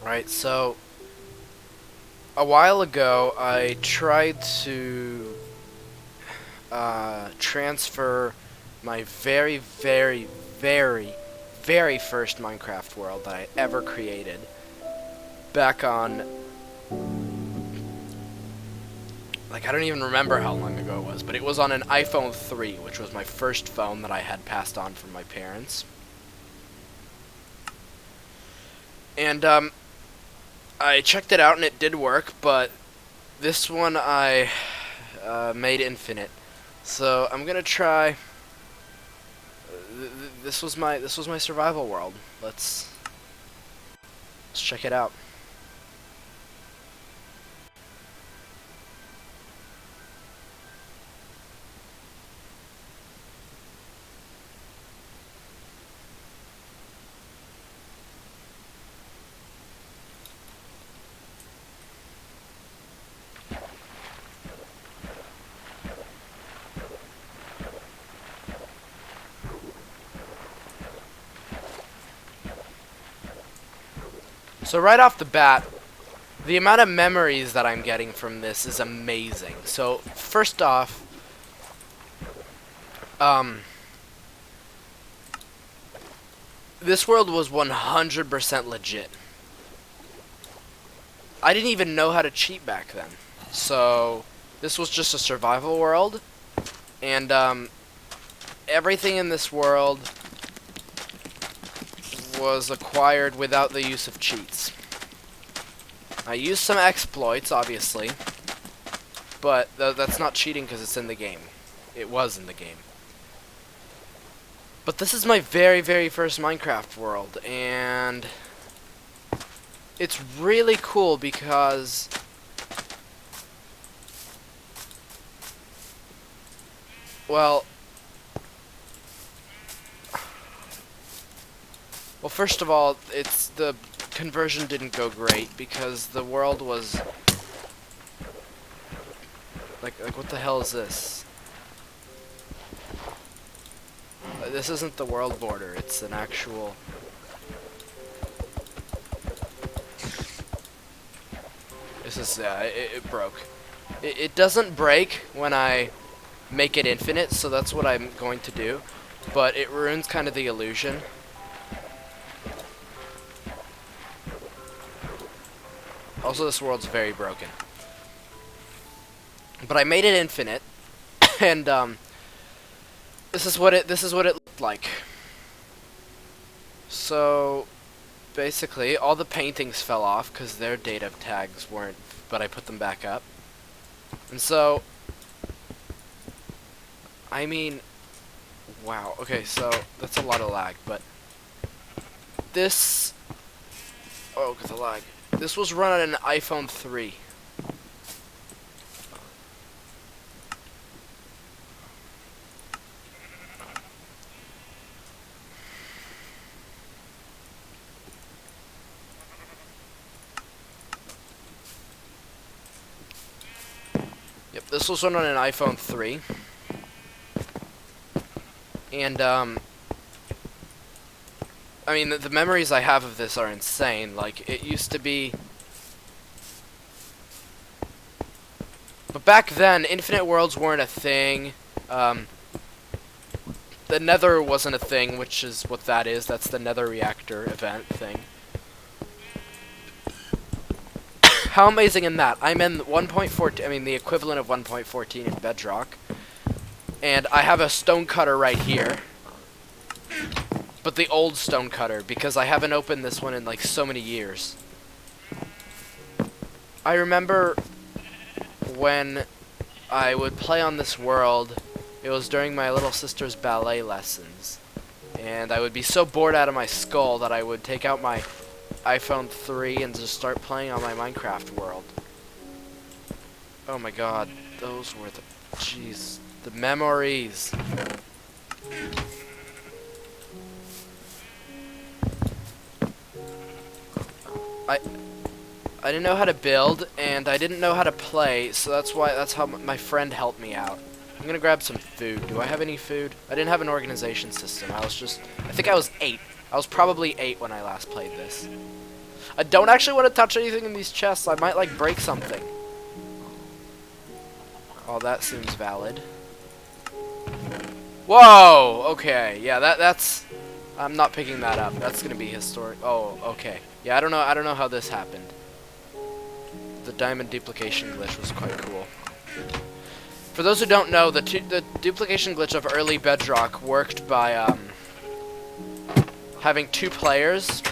Right, so a while ago I tried to transfer my very, very, very, very first Minecraft world that I ever created back on, like, I don't even remember how long ago it was, but it was on an iPhone 3, which was my first phone that I had passed on from my parents. And I checked it out and it did work, but this one I made infinite. So I'm gonna try. This was my survival world. Let's check it out. So right off the bat, the amount of memories that I'm getting from this is amazing. So first off, um, this world was 100% legit. I didn't even know how to cheat back then. So this was just a survival world, and everything in this world was acquired without the use of cheats. I used some exploits, obviously, but that's not cheating because it's in the game. It was in the game. But this is my very, very first Minecraft world, and it's really cool because well, first of all, it's the conversion didn't go great because the world was like what the hell is this? This isn't the world border. It's an actual. This is it broke. It doesn't break when I make it infinite, so that's what I'm going to do. But it ruins kind of the illusion. Also, this world's very broken. But I made it infinite, and this is what it looked like. So basically, all the paintings fell off because their data tags weren't, but I put them back up. And so, I mean, wow. Okay, so that's a lot of lag, but this. Oh, the lag. This was run on an iPhone 3. Yep, this was run on an iPhone 3. And, I mean, the memories I have of this are insane. Like, it used to be. But back then, infinite worlds weren't a thing. The Nether wasn't a thing, which is what that is. That's the Nether reactor event thing. How amazing in that? I'm in 1.14, I mean, the equivalent of 1.14 in Bedrock. And I have a stone cutter right here. But the old stone cutter, because I haven't opened this one in, like, so many years. I remember when I would play on this world, it was during my little sister's ballet lessons. And I would be so bored out of my skull that I would take out my iPhone 3 and just start playing on my Minecraft world. Oh my god, those were the... jeez, the memories. I didn't know how to build, and I didn't know how to play, so that's how my friend helped me out. I'm gonna grab some food. Do I have any food? I didn't have an organization system. I think I was 8. I was probably 8 when I last played this. I don't actually want to touch anything in these chests. I might, like, break something. Oh, that seems valid. Whoa! Okay, yeah, that's... I'm not picking that up. That's gonna be historic. Oh, okay. Yeah, I don't know how this happened. The diamond duplication glitch was quite cool. For those who don't know, the duplication glitch of early Bedrock worked by having 2 players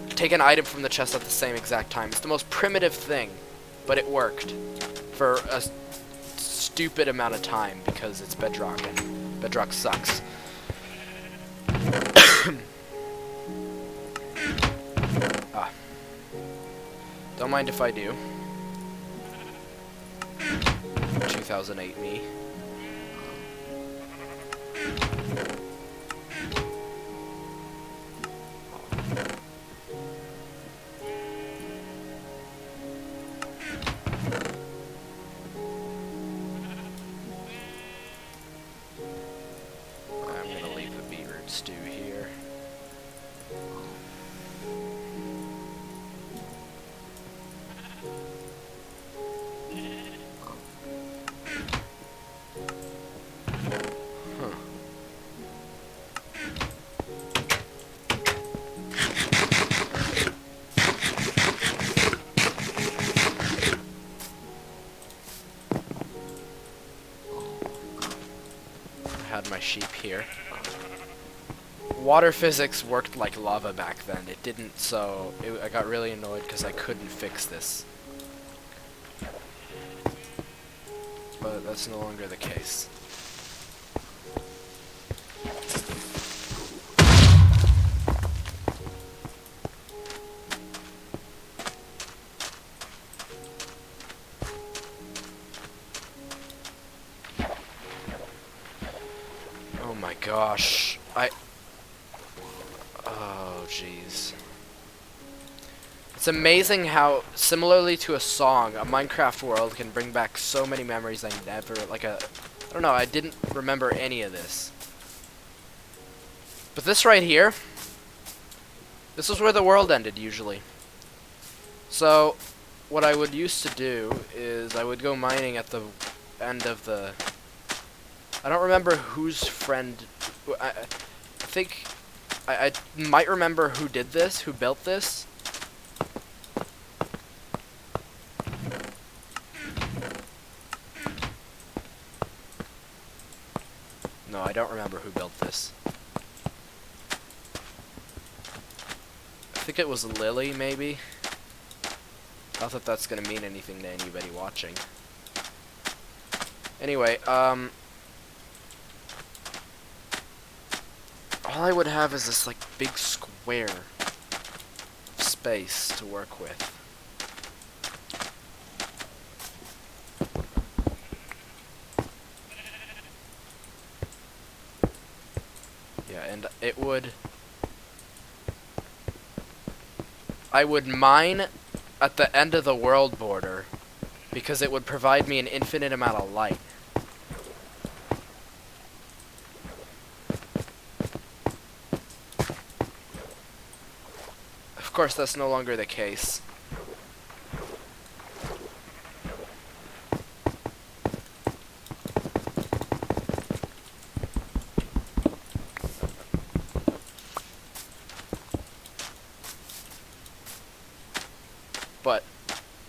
take an item from the chest at the same exact time. It's the most primitive thing, but it worked for a stupid amount of time because it's Bedrock and Bedrock sucks. Don't mind if I do. 2008 me. I'm gonna leave the beetroot stew here. Had my sheep here. Water physics worked like lava back then. It didn't, so I got really annoyed because I couldn't fix this. But that's no longer the case. Oh my gosh. Oh jeez. It's amazing how, similarly to a song, a Minecraft world can bring back so many memories I never, I don't know, I didn't remember any of this. But this right here, this is where the world ended usually. So, what I would used to do is I would go mining at the end of the... I don't remember whose friend... I think... I might remember who did this, who built this. No, I don't remember who built this. I think it was Lily, maybe. Not that that's gonna mean anything to anybody watching. Anyway, all I would have is this, like, big square of space to work with. Yeah, and it would... I would mine at the end of the world border because it would provide me an infinite amount of light. Of course, that's no longer the case. But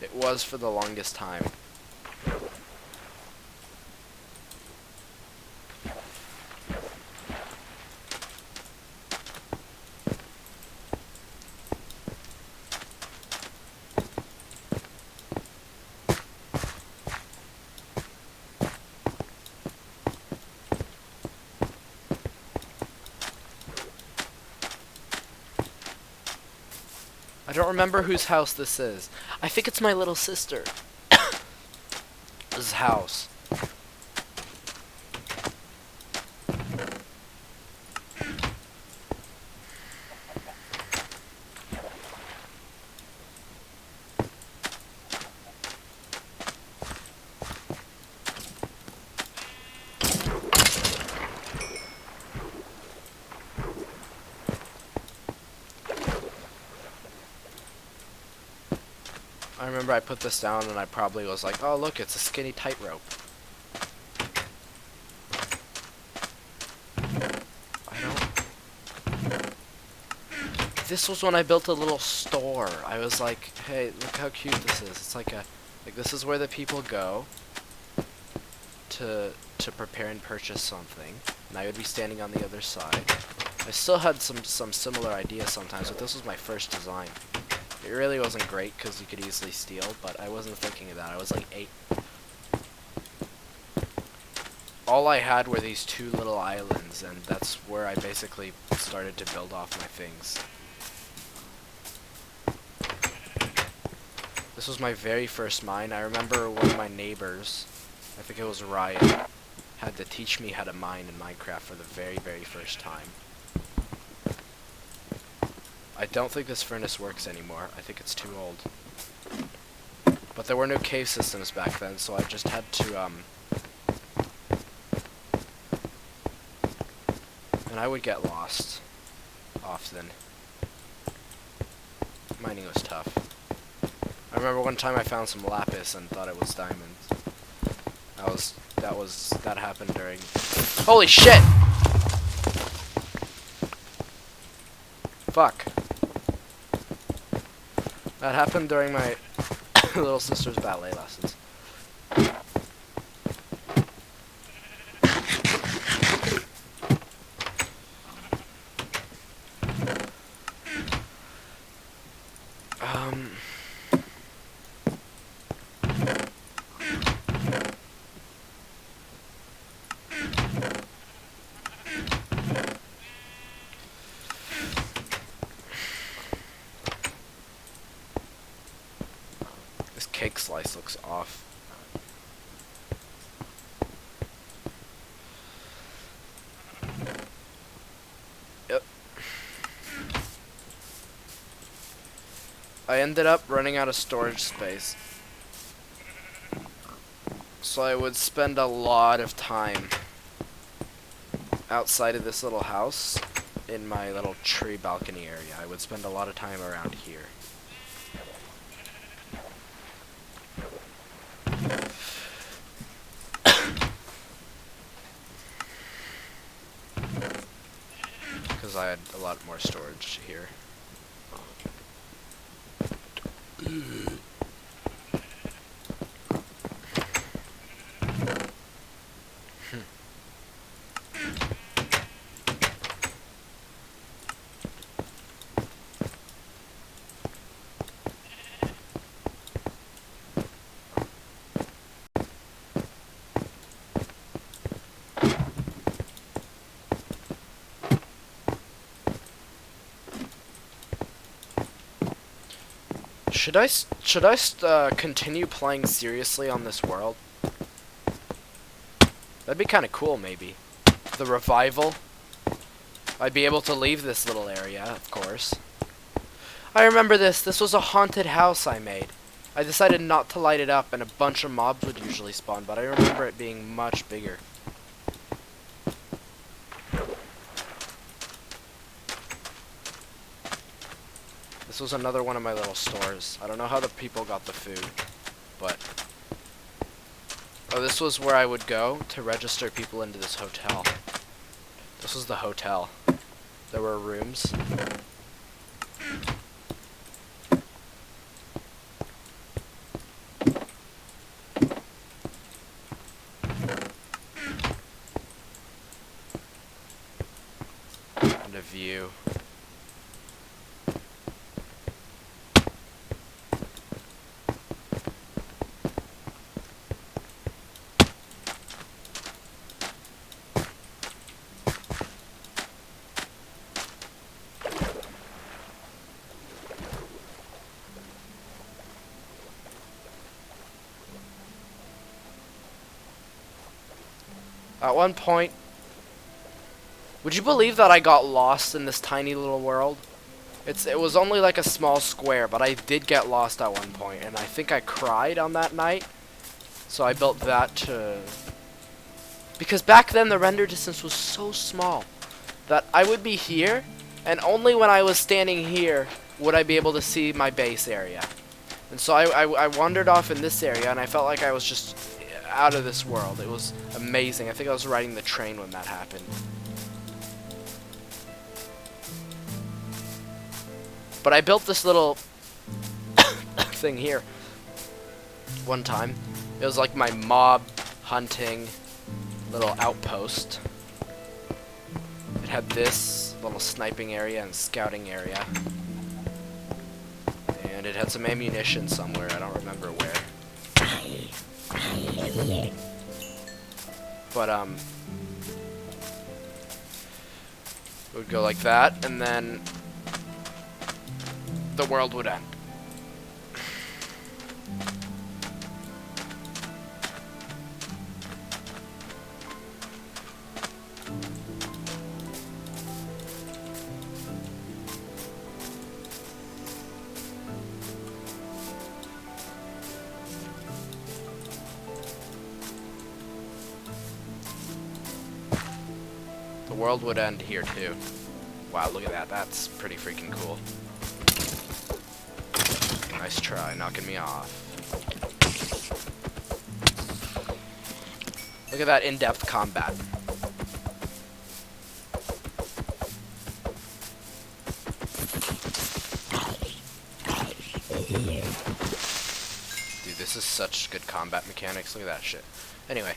it was for the longest time. I don't remember whose house this is. I think it's my little sister. This house. I remember I put this down and I probably was like, oh look, it's a skinny tightrope. I don't... This was when I built a little store. I was like, hey, look how cute this is. It's like this is where the people go to prepare and purchase something. And I would be standing on the other side. I still had some similar ideas sometimes, but this was my first design. It really wasn't great because you could easily steal, but I wasn't thinking of that. I was like 8. All I had were these 2 little islands, and that's where I basically started to build off my things. This was my very first mine. I remember one of my neighbors, I think it was Ryan, had to teach me how to mine in Minecraft for the very, very first time. I don't think this furnace works anymore. I think it's too old. But there were no cave systems back then, so I just had to, and I would get lost often. Mining was tough. I remember one time I found some lapis and thought it was diamonds. That happened during... Holy shit! Fuck. That happened during my little sister's ballet lessons. Cake slice looks off. Yep. I ended up running out of storage space. So I would spend a lot of time outside of this little house in my little tree balcony area. I would spend a lot of time around here. Because I had a lot more storage here. Should I continue playing seriously on this world? That'd be kind of cool, maybe. The revival. I'd be able to leave this little area, of course. I remember this. This was a haunted house I made. I decided not to light it up, and a bunch of mobs would usually spawn, but I remember it being much bigger. This was another one of my little stores. I don't know how the people got the food, but... Oh, this was where I would go to register people into this hotel. This was the hotel. There were rooms. And a view. At one point, would you believe that I got lost in this tiny little world? It was only like a small square, but I did get lost at one point, and I think I cried on that night. So I built that to... Because back then the render distance was so small that I would be here, and only when I was standing here would I be able to see my base area. And so I wandered off in this area, and I felt like I was just out of this world. It was amazing. I think I was riding the train when that happened. But I built this little thing here one time. It was like my mob hunting little outpost. It had this little sniping area and scouting area. And it had some ammunition somewhere, I don't remember where. But, it would go like that, and then the world would end. The world would end here too. Wow, look at that. That's pretty freaking cool. Nice try, knocking me off. Look at that in-depth combat. Dude, this is such good combat mechanics. Look at that shit. Anyway,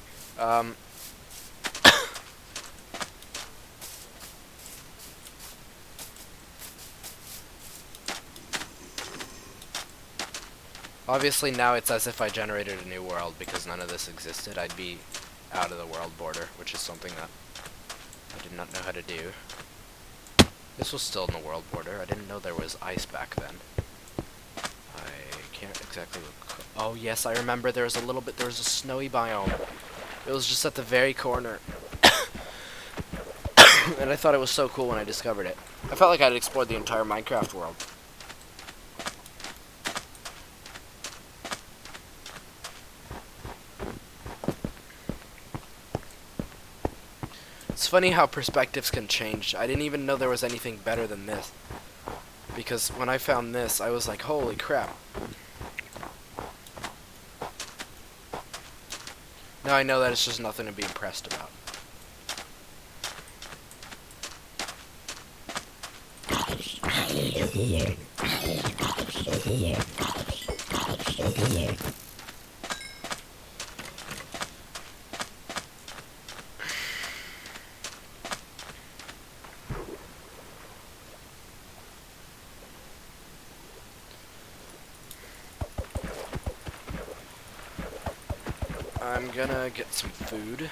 obviously now it's as if I generated a new world, because none of this existed. I'd be out of the world border, which is something that I did not know how to do. This was still in the world border. I didn't know there was ice back then. I can't exactly look. Oh yes, I remember there was a snowy biome. It was just at the very corner. And I thought it was so cool when I discovered it. I felt like I'd explored the entire Minecraft world. It's funny how perspectives can change. I didn't even know there was anything better than this. Because when I found this, I was like, holy crap. Now I know that it's just nothing to be impressed about. I'm gonna get some food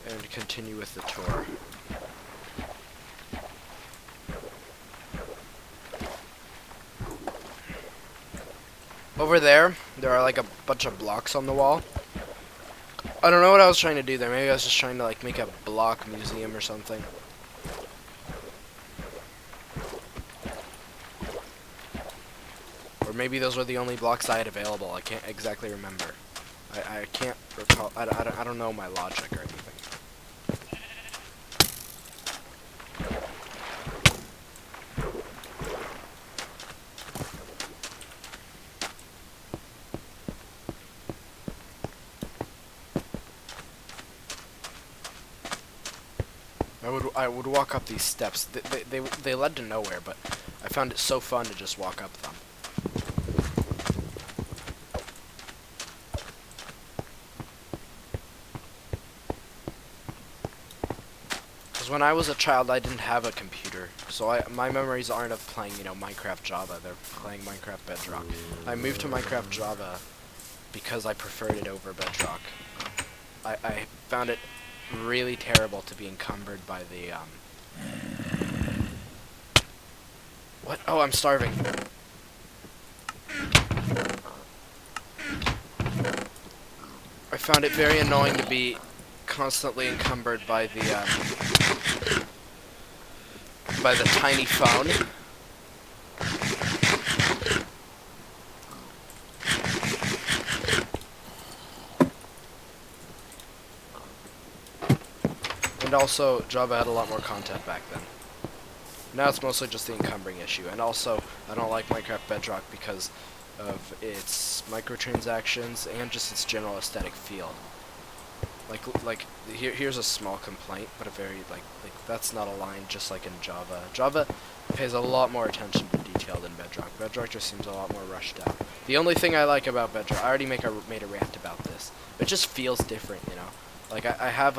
and continue with the tour. Over there are like a bunch of blocks on the wall. I don't know what I was trying to do there. Maybe I was just trying to like make a block museum or something. Or maybe those were the only blocks I had available. I can't exactly remember. I can't recall. I don't know my logic or anything. I would walk up these steps. They led to nowhere, but I found it so fun to just walk up them. Because when I was a child, I didn't have a computer, so my memories aren't of playing, Minecraft Java. They're playing Minecraft Bedrock. I moved to Minecraft Java because I preferred it over Bedrock. I found it really terrible to be encumbered by the, What? Oh, I'm starving. I found it very annoying to be constantly encumbered by the tiny phone. And also, Java had a lot more content back then. Now it's mostly just the encumbering issue, and also I don't like Minecraft Bedrock because of its microtransactions and just its general aesthetic feel. Here's a small complaint, but a very like that's not a line. Just like in Java, Java pays a lot more attention to detail than Bedrock. Bedrock just seems a lot more rushed out. The only thing I like about Bedrock, I already made a rant about this. It just feels different, you know. Like I have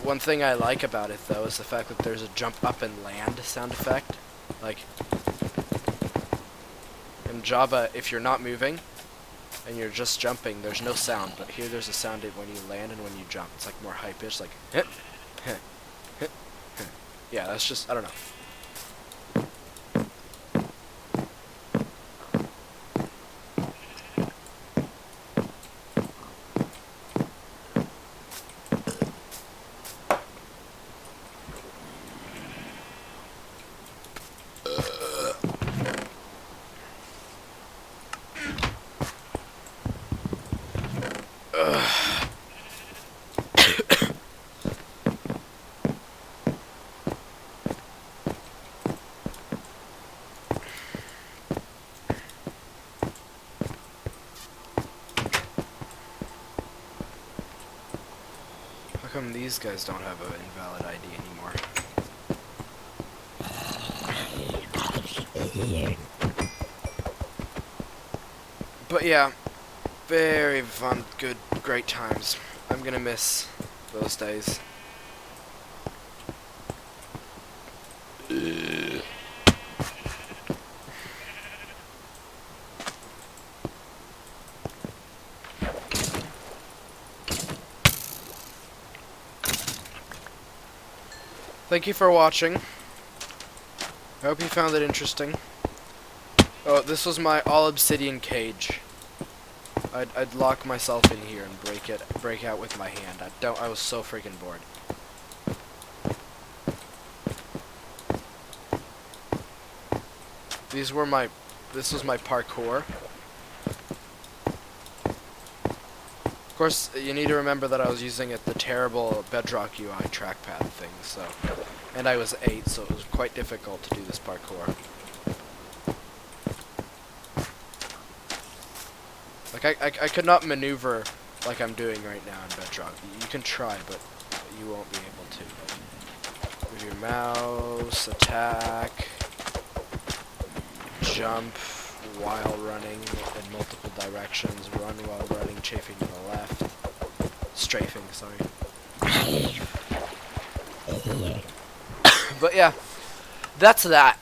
one thing I like about it though is the fact that there's a jump up and land sound effect. Like in Java, if you're not moving and you're just jumping, there's no sound, but here there's a sound when you land and when you jump. It's like more high pitched, like hit, hit, hit, hit. Yeah, that's just, I don't know. How come these guys don't have an invalid ID anymore? But yeah, very fun, good, great times. I'm gonna miss those days. Thank you for watching. I hope you found it interesting. Oh, this was my all obsidian cage. I'd lock myself in here and break out with my hand. I was so freaking bored. This was my parkour. Of course, you need to remember that I was using the terrible Bedrock UI trackpad thing, so, and I was 8, so it was quite difficult to do this parkour. Like, I could not maneuver like I'm doing right now in Bedrock. You can try, but you won't be able to. Move your mouse, attack, jump while running in multiple directions, run while running, chafing to the left, strafing, sorry. But yeah, that's that.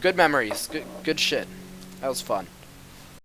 Good memories, good shit. That was fun.